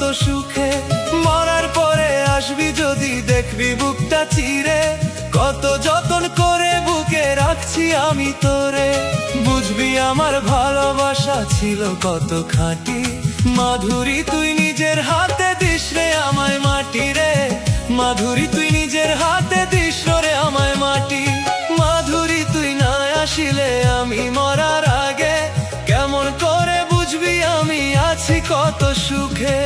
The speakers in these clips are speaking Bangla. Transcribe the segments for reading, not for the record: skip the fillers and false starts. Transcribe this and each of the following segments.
কত সুখে। মরার পরে আসবি যদি দেখবি বুকটা চিরে, কত যতন করে বুকে রাখছি আমি তোরে। বুঝবি আমার ভালোবাসা ছিল কত খাঁটি, মাধুরী তুই নিজের হাতে দিস রে আমায় মাটি রে। মাধুরী তুই নিজের হাতে দিস রে আমায় মাটি। মাধুরী তুই না আসিলে আমি মরার আগে, কেমন করে বুঝবি আমি আছি কত সুখে।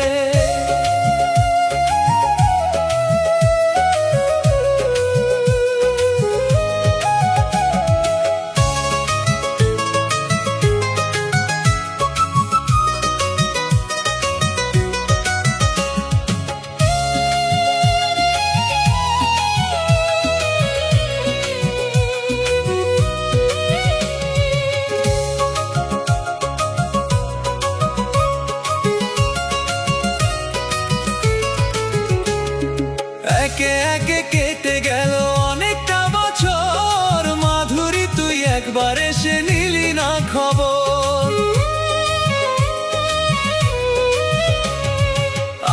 একে একে কেটে গেল অনেকটা বছর, মাধুরী তুই একবার এসে নিলি না খবর।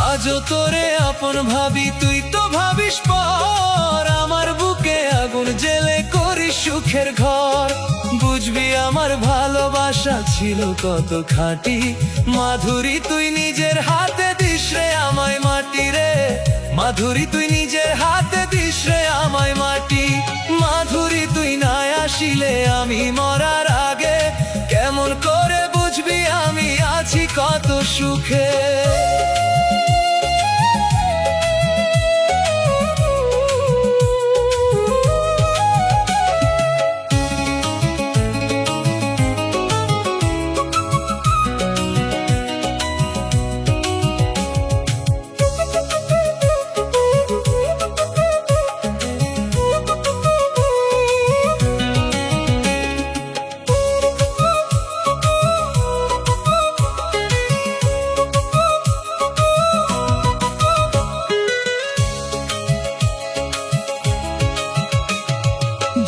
আজও তোরে আপন ভাবি, তুই তো ভাবিস পর। আমার বুকে আগুন জেলে করিস সুখের ঘর। বুঝবি আমার ভালোবাসা ছিল কত খাঁটি, মাধুরী তুই নিজের হাতে দিস রে আমায় মাটি রে। মাধুরী তুই নিজের হাতে দিস রে আমায় মাটি। মাধুরী তুই না আসিলে আমি মরার আগে, কেমন করে বুঝবি আমি আছি কত সুখে।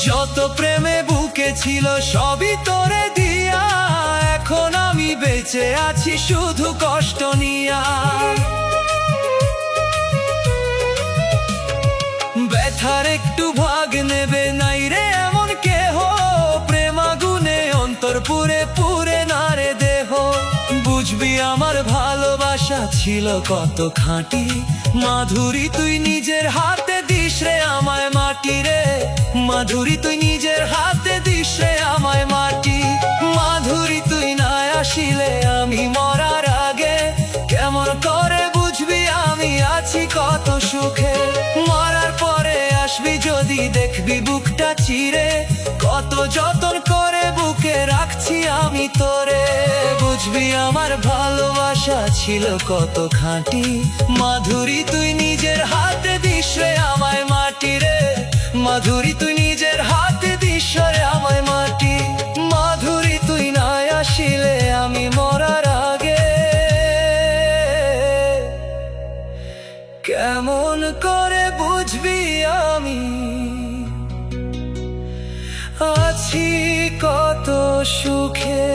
যত প্রেমে বুকে ছিল সবই তোরে দিয়া, এখন আমি বেঁচে আছি শুধু কষ্ট নিয়া। ব্যথার একটু ভাগ নেবে নাই রে এমন কেহ, প্রেম আগুনে অন্তর পুরে পুরে না রে দেহ। বুঝবি আমার ভালোবাসা ছিল কত খাঁটি, মাধুরী তুই নিজের হাতে দিস রে আমায় মাটি রে। মাধুরী তুই নিজের হাতে দিস রে আমায় মাটি। মাধুরী তুই না আসিলে আমি মরার আগে, কেমন করে বুঝবি আমি আছি কত সুখে। মরার পরে আসবি যদি দেখবি বুকটা চিরে, কত যতন করে বুকে রাখছি আমি তোরে। বুঝবি আমার ভালোবাসা ছিল কত খাঁটি, মাধুরী তুই নিজের হাতে দিস রে আমায় মাটি রে। মাধুরী তুই নিজের হাতে দিস রে আমায় মাটি। মাধুরী তুই না আসিলে আমি মরার আগে, কেমন করে বুঝবি আমি আছি কত সুখে।